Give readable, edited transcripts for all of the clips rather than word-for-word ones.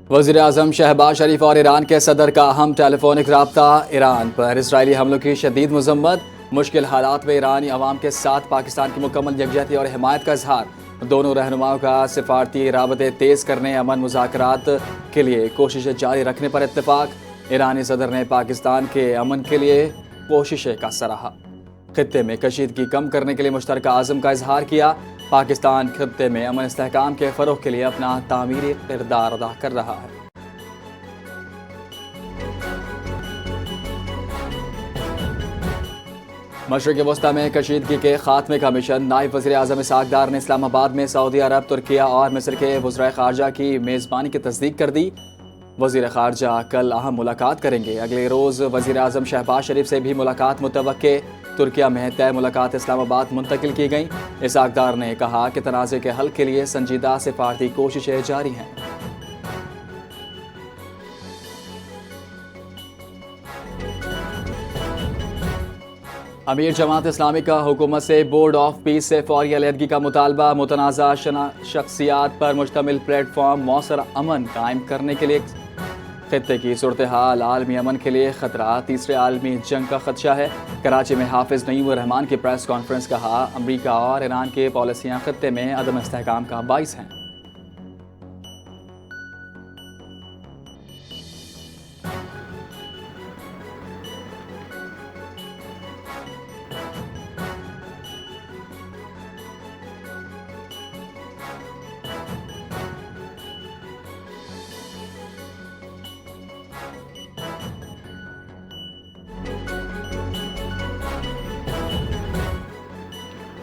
وزیر اعظم شہباز شریف اور ایران کے صدر کا اہم ٹیلی فونک رابطہ۔ ایران پر اسرائیلی حملوں کی شدید مذمت۔ مشکل حالات میں ایرانی عوام کے ساتھ پاکستان کی مکمل یکجہتی اور حمایت کا اظہار۔ دونوں رہنماؤں کا سفارتی رابطے تیز کرنے، امن مذاکرات کے لیے کوششیں جاری رکھنے پر اتفاق۔ ایرانی صدر نے پاکستان کے امن کے لیے کوششیں کا سراہا۔ خطے میں کشیدگی کم کرنے کے لیے مشترکہ عزم کا اظہار کیا۔ پاکستان خطے میں امن استحکام کے فروغ کے لیے اپنا تعمیری کردار ادا کر رہا ہے۔ مشرق وسطی میں کشیدگی کے خاتمے کا مشن۔ نائب وزیر اعظم اسحاق ڈار نے اسلام آباد میں سعودی عرب، ترکیہ اور مصر کے وزرائے خارجہ کی میزبانی کی تصدیق کر دی۔ وزیر خارجہ کل اہم ملاقات کریں گے۔ اگلے روز وزیر اعظم شہباز شریف سے بھی ملاقات متوقع۔ ترکیہ میں طے ملاقات اسلام آباد منتقل کی گئیں۔ اسحاق ڈار نے کہا کہ تنازع کے حل کے لیے سنجیدہ سفارتی کوششیں جاری ہیں۔ امیر جماعت اسلامی کا حکومت سے بورڈ آف پیس سے فوری علیحدگی کا مطالبہ۔ متنازع شخصیات پر مشتمل پلیٹ فارم مؤثر امن قائم کرنے کے لیے خطے کی صورتحال عالمی امن کے لیے خطرہ۔ تیسرے عالمی جنگ کا خدشہ ہے۔ کراچی میں حافظ نعیم الرحمان کی پریس کانفرنس۔ کہا امریکہ اور ایران کی پالیسیاں خطے میں عدم استحکام کا باعث ہیں۔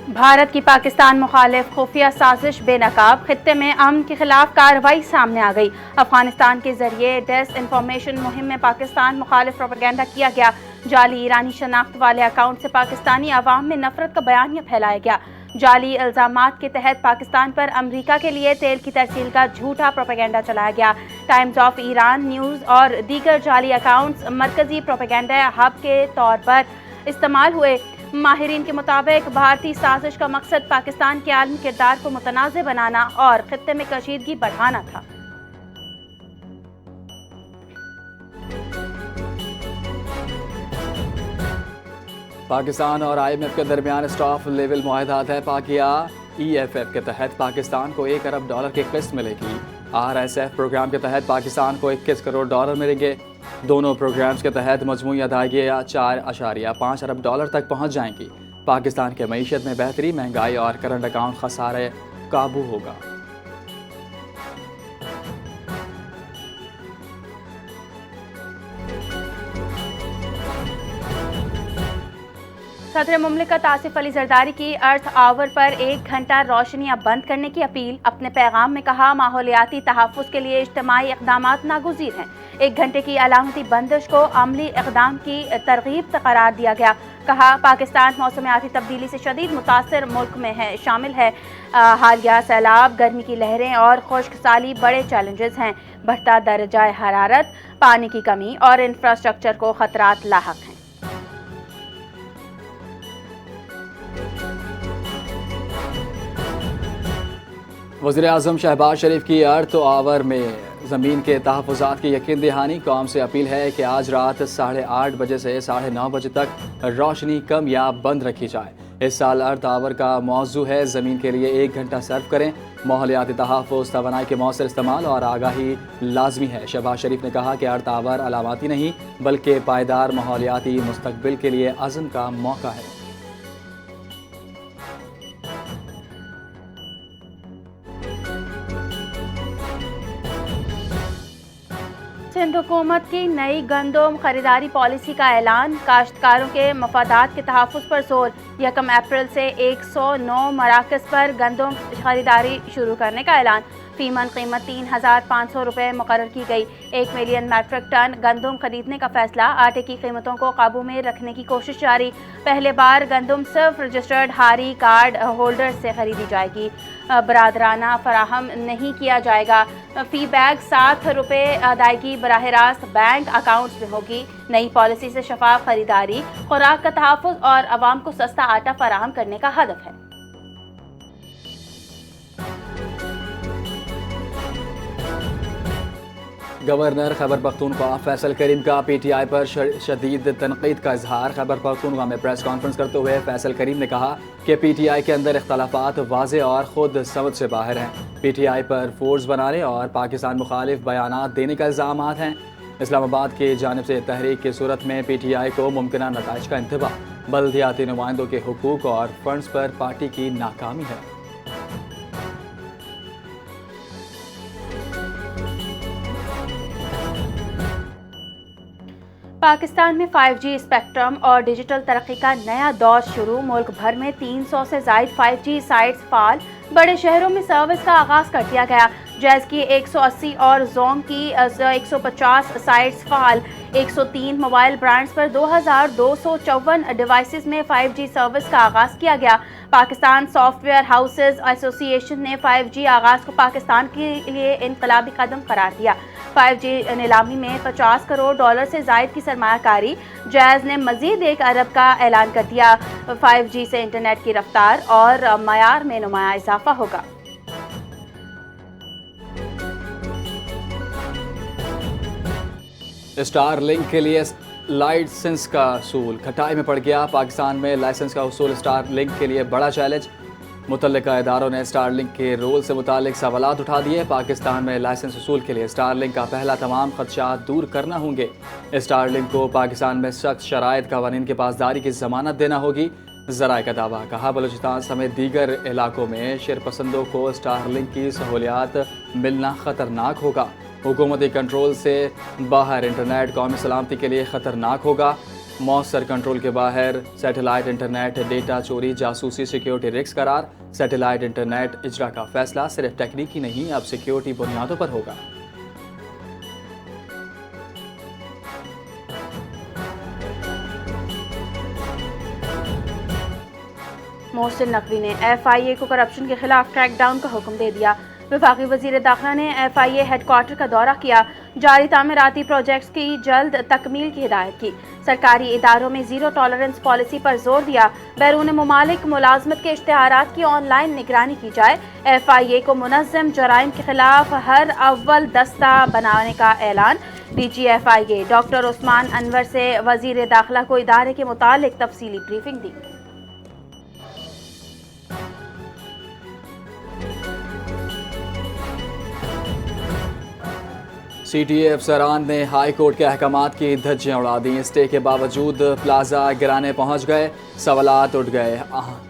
بھارت کی پاکستان مخالف خفیہ سازش بے نقاب۔ خطے میں امن کے خلاف کارروائی سامنے آ گئی۔ افغانستان کے ذریعے ڈیس انفارمیشن مہم میں پاکستان مخالف پروپیگنڈا کیا گیا۔ جعلی ایرانی شناخت والے اکاؤنٹ سے پاکستانی عوام میں نفرت کا بیانیہ پھیلایا گیا۔ جعلی الزامات کے تحت پاکستان پر امریکہ کے لیے تیل کی ترسیل کا جھوٹا پروپیگنڈا چلایا گیا۔ ٹائمز آف ایران نیوز اور دیگر جعلی اکاؤنٹس مرکزی پروپیگنڈا ہب کے طور پر استعمال ہوئے۔ ماہرین کے مطابق بھارتی سازش کا مقصد پاکستان کے عالمی کردار کو متنازع بنانا اور خطے میں کشیدگی بڑھانا تھا۔ پاکستان اور آئی ایم ایف کے درمیان اسٹاف لیول معاہدہ طے پا کیا۔ ای ایف ایف کے تحت پاکستان کو $1 ارب کی قسط ملے گی۔ آر ایس ایف پروگرام کے تحت پاکستان کو $21 کروڑ ملیں گے۔ دونوں پروگرامز کے تحت مجموعی ادائیگیاں $4.5 ارب تک پہنچ جائیں گی۔ پاکستان کے معیشت میں بہتری، مہنگائی اور کرنٹ اکاؤنٹ خسارے قابو ہوگا۔ صدر مملکت آصف علی زرداری کی ارتھ آور پر 1 گھنٹہ روشنیاں بند کرنے کی اپیل۔ اپنے پیغام میں کہا ماحولیاتی تحفظ کے لیے اجتماعی اقدامات ناگزیر ہیں۔ 1 گھنٹے کی علامتی بندش کو عملی اقدام کی ترغیب قرار دیا گیا۔ کہا پاکستان موسمیاتی تبدیلی سے شدید متاثر ملک میں شامل ہے۔ حالیہ سیلاب، گرمی کی لہریں اور خشک سالی بڑے چیلنجز ہیں۔ بڑھتا درجہ حرارت، پانی کی کمی اور انفراسٹرکچر کو خطرات لاحق ہیں۔ وزیر اعظم شہباز شریف کی ارتھ آور میں زمین کے تحفظات کی یقین دہانی۔ قوم سے اپیل ہے کہ آج رات 8:30 بجے سے 9:30 بجے تک روشنی کم یا بند رکھی جائے۔ اس سال ارتھ آور کا موضوع ہے زمین کے لیے 1 گھنٹہ صرف کریں۔ ماحولیاتی تحفظ، توانائی کے مؤثر استعمال اور آگاہی لازمی ہے۔ شہباز شریف نے کہا کہ ارتھ آور علاماتی نہیں بلکہ پائیدار ماحولیاتی مستقبل کے لیے عزم کا موقع ہے۔ سندھ حکومت کی نئی گندم خریداری پالیسی کا اعلان۔ کاشتکاروں کے مفادات کے تحفظ پر زور۔ 1 اپریل سے 109 مراکز پر گندم خریداری شروع کرنے کا اعلان۔ فی من قیمت $3,500 مقرر کی گئی۔ 1 ملین میٹرک ٹن گندم خریدنے کا فیصلہ۔ آٹے کی قیمتوں کو قابو میں رکھنے کی کوشش جاری۔ پہلے بار گندم صرف رجسٹرڈ ہاری کارڈ ہولڈر سے خریدی جائے گی۔ برادرانہ فراہم نہیں کیا جائے گا۔ فی بیگ $7 ادائیگی براہ راست بینک اکاؤنٹس میں ہوگی۔ نئی پالیسی سے شفاف خریداری، خوراک کا تحفظ اور عوام کو سستا آٹا فراہم کرنے کا ہدف ہے۔ گورنر خیبر پختونخوا فیصل کریم کا پی ٹی آئی پر شدید تنقید کا اظہار۔ خیبر پختونخوا میں پریس کانفرنس کرتے ہوئے فیصل کریم نے کہا کہ پی ٹی آئی کے اندر اختلافات واضح اور خود سمجھ سے باہر ہیں۔ P T I per force بنانے اور پاکستان مخالف بیانات دینے کا الزامات ہیں۔ اسلام آباد کی جانب سے تحریک کی صورت میں پی ٹی آئی کو ممکنہ نتائج کا انتباہ، بلدیاتی نمائندوں کے حقوق اور فنڈز پر پارٹی کی ناکامی ہے۔ پاکستان میں 5G اسپیکٹرم اور ڈیجیٹل ترقی کا نیا دور شروع۔ ملک بھر میں 300 سے زائد 5G سائٹس فعال، بڑے شہروں میں سروس کا آغاز کر دیا گیا۔ جیز کی 180 اور زونگ کی 150 سائٹس فعال۔ 103 موبائل برانڈز پر 2254 ڈیوائسز میں 5G سروس کا آغاز کیا گیا۔ پاکستان سافٹ ویئر ہاؤسز ایسوسی ایشن نے 5G آغاز کو پاکستان کے لیے انقلابی قدم قرار دیا۔ 5G نیلامی میں $50 کروڑ سے زائد کی سرمایہ کاری۔ جیز نے مزید 1 ارب کا اعلان کر دیا۔ 5G سے انٹرنیٹ کی رفتار اور معیار میں نمایاں اضافہ ہوگا۔ اسٹار لنک کے لیے لائسنس کا اصول کھٹائی میں پڑ گیا۔ پاکستان میں لائسنس کا اصول اسٹار لنک کے لیے بڑا چیلنج۔ متعلقہ اداروں نے اسٹار لنک کے رول سے متعلق سوالات اٹھا دیے۔ پاکستان میں لائسنس اصول کے لیے اسٹار لنک کا پہلا تمام خدشات دور کرنا ہوں گے۔ اسٹار لنک کو پاکستان میں سخت شرائط قوانین کی پاسداری کی ضمانت دینا ہوگی۔ ذرائع کا دعویٰ، کہا بلوچستان سمیت دیگر علاقوں میں شرپسندوں کو اسٹار لنک کی سہولیات ملنا خطرناک ہوگا۔ حکومتی کنٹرول سے باہر انٹرنیٹ قومی سلامتی کے لیے خطرناک ہوگا۔ مؤثر کنٹرول کے باہر سیٹلائٹ انٹرنیٹ ڈیٹا چوری جاسوسی سیکیورٹی رسک قرار۔ سیٹلائٹ انٹرنیٹ اجرا کا فیصلہ صرف ٹیکنیکی نہیں، اب سیکیورٹی بنیادوں پر ہوگا۔ محسن نقوی نے FIA کو کرپشن کے خلاف کریک ڈاؤن کا حکم دے دیا۔ وفاقی وزیر داخلہ نے FIA ہیڈ کوارٹر کا دورہ کیا، جاری تعمیراتی پروجیکٹس کی جلد تکمیل کی ہدایت کی۔ سرکاری اداروں میں زیرو ٹالرنس پالیسی پر زور دیا۔ بیرون ممالک ملازمت کے اشتہارات کی آن لائن نگرانی کی جائے۔ FIA کو منظم جرائم کے خلاف ہر اول دستہ بنانے کا اعلان۔ DG FIA ڈاکٹر عثمان انور سے وزیر داخلہ کو ادارے کے متعلق تفصیلی بریفنگ دی۔ CTA افسران نے ہائی کورٹ کے احکامات کی دھجیاں اڑا دیں۔ اسٹے کے باوجود پلازا گرانے پہنچ گئے، سوالات اٹھ گئے،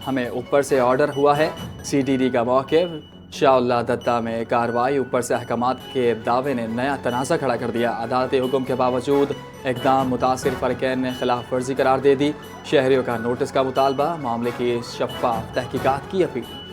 ہمیں اوپر سے آرڈر ہوا ہے۔ CTD کا موقف، شاہ اللہ دتہ میں کارروائی، اوپر سے احکامات کے دعوے نے نیا تنازع کھڑا کر دیا۔ عدالتی حکم کے باوجود اقدام متاثر فریقین نے خلاف ورزی قرار دے دی۔ شہریوں کا نوٹس کا مطالبہ، معاملے کی شفاف تحقیقات کی اپیل۔